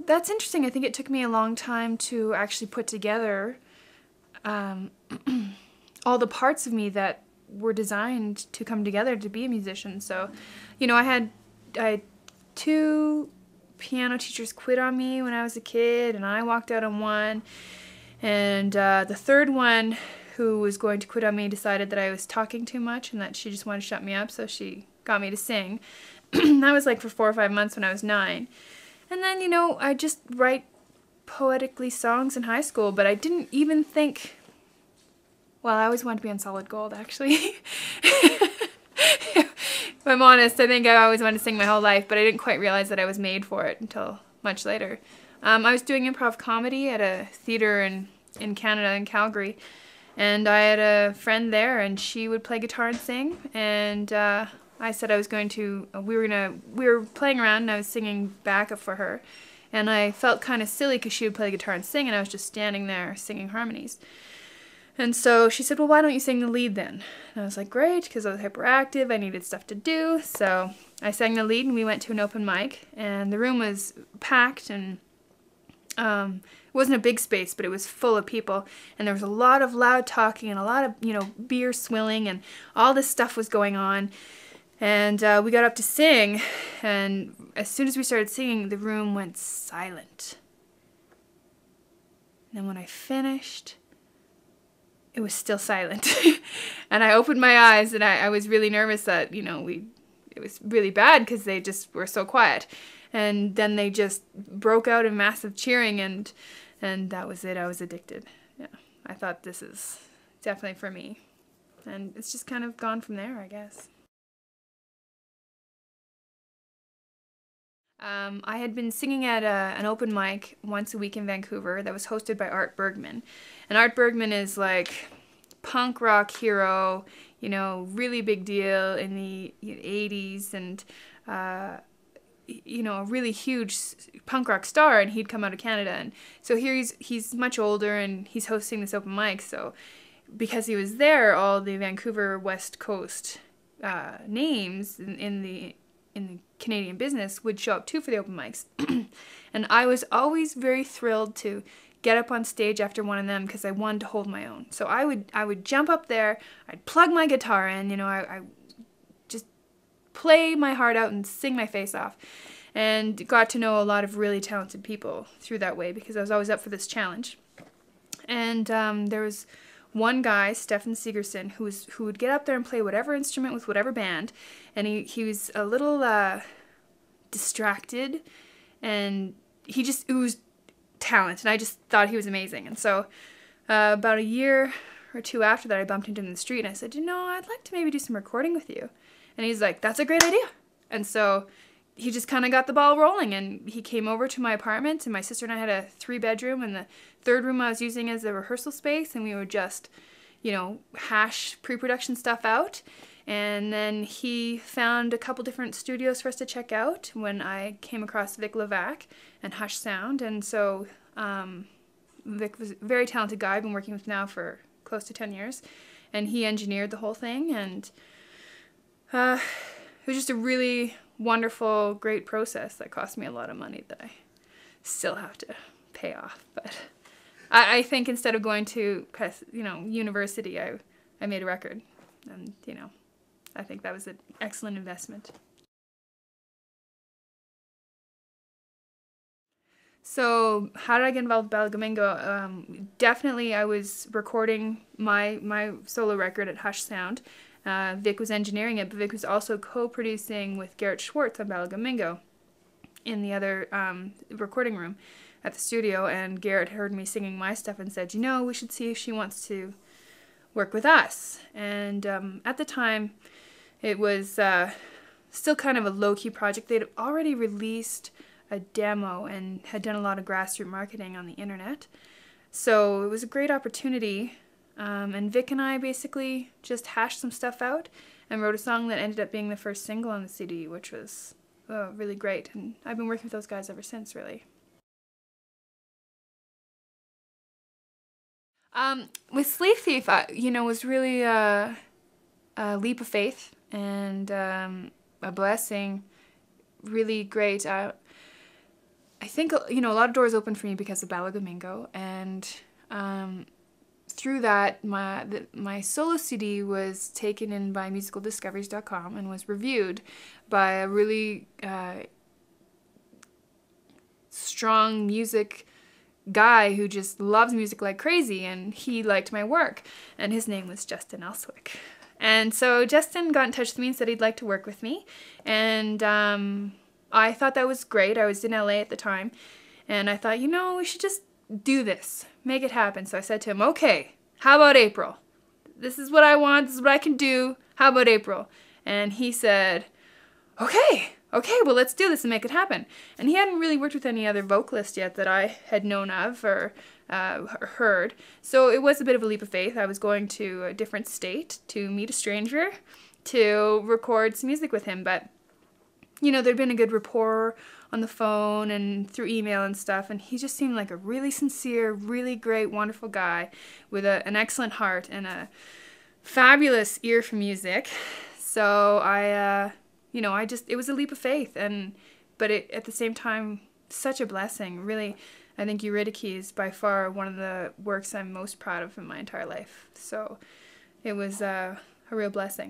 that's interesting. I think it took me a long time to actually put together all the parts of me that were designed to come together to be a musician. So, you know, I had 2 piano teachers quit on me when I was a kid, and I walked out on one. And the third one, who was going to quit on me, decided that I was talking too much and that she just wanted to shut me up, so she got me to sing. That was like for 4 or 5 months when I was 9. And then, you know, I just write poetically songs in high school, but I didn't even think, well, I always wanted to be on Solid Gold, actually. If I'm honest, I think I always wanted to sing my whole life, but I didn't quite realize that I was made for it until much later. I was doing improv comedy at a theater in Canada, in Calgary, and I had a friend there, and she would play guitar and sing, and I said I was going to, we were playing around, and I was singing backup for her, and I felt kind of silly because she would play guitar and sing, and I was just standing there singing harmonies. And so she said, well, why don't you sing the lead then? And I was like, great, because I was hyperactive, I needed stuff to do. So I sang the lead, and we went to an open mic, and the room was packed, and it wasn't a big space, but it was full of people, and there was a lot of loud talking and a lot of, you know, beer swilling, and all this stuff was going on. And we got up to sing, and as soon as we started singing, the room went silent. And then when I finished, it was still silent. And I opened my eyes, and I was really nervous that, you know, it was really bad because they just were so quiet. And then they just broke out in massive cheering, and that was it. I was addicted. Yeah, I thought this is definitely for me. And it's just kind of gone from there, I guess. I had been singing at an open mic once a week in Vancouver that was hosted by Art Bergman. And Art Bergman is like punk rock hero, you know, really big deal in the 80s, and you know, a really huge punk rock star, and he'd come out of Canada. And so here he's much older, and he's hosting this open mic. So because he was there, all the Vancouver West Coast names in the Canadian business would show up too for the open mics. And I was always very thrilled to get up on stage after one of them because I wanted to hold my own. So I would jump up there, I'd plug my guitar in, you know, I just play my heart out and sing my face off, and got to know a lot of really talented people through that way because I was always up for this challenge. And there was one guy, Stefan Sigerson, who would get up there and play whatever instrument with whatever band, and he was a little distracted, and he just oozed talent, and I just thought he was amazing. And so about a year or 2 after that, I bumped into him in the street, and I said, you know, I'd like to maybe do some recording with you. And he's like, that's a great idea. And so he just kind of got the ball rolling, and he came over to my apartment, and my sister and I had a 3-bedroom, and the 3rd room I was using as a rehearsal space, and we would just, you know, hash pre-production stuff out. And then he found a couple different studios for us to check out when I came across Vic Levac and Hush Sound. And so Vic was a very talented guy I've been working with now for close to 10 years, and he engineered the whole thing, and it was just a really wonderful, great process that cost me a lot of money that I still have to pay off. But I think instead of going to, you know, university, I made a record, and, you know, I think that was an excellent investment. So how did I get involved with Balligomingo? Definitely I was recording my solo record at Hush Sound. Vic was engineering it, but Vic was also co-producing with Garrett Schwartz on Balligomingo in the other recording room at the studio, and Garrett heard me singing my stuff and said, you know, we should see if she wants to work with us. And at the time, it was still kind of a low-key project. They'd already released a demo and had done a lot of grassroots marketing on the internet. So it was a great opportunity. And Vic and I basically just hashed some stuff out and wrote a song that ended up being the first single on the CD, which was really great. And I've been working with those guys ever since, really. With Sleepthief, you know, was really a leap of faith and a blessing. Really great. I think, you know, a lot of doors opened for me because of Balligomingo, and through that, my solo CD was taken in by musicaldiscoveries.com and was reviewed by a really strong music guy who just loves music like crazy, and he liked my work, and his name was Justin Elswick. And so Justin got in touch with me and said he'd like to work with me, and I thought that was great. I was in LA at the time, and I thought, you know, we should just do this, make it happen. So I said to him, okay, how about April? This is what I want, this is what I can do, how about April? And he said, okay, well, let's do this and make it happen. And he hadn't really worked with any other vocalist yet that I had known of or heard. So it was a bit of a leap of faith. I was going to a different state to meet a stranger to record some music with him. But, you know, there'd been a good rapport on the phone and through email and stuff. And he just seemed like a really sincere, really great, wonderful guy with an excellent heart and a fabulous ear for music. So you know, it was a leap of faith, but at the same time, such a blessing. Really, I think Eurydice is by far one of the works I'm most proud of in my entire life. So it was a real blessing.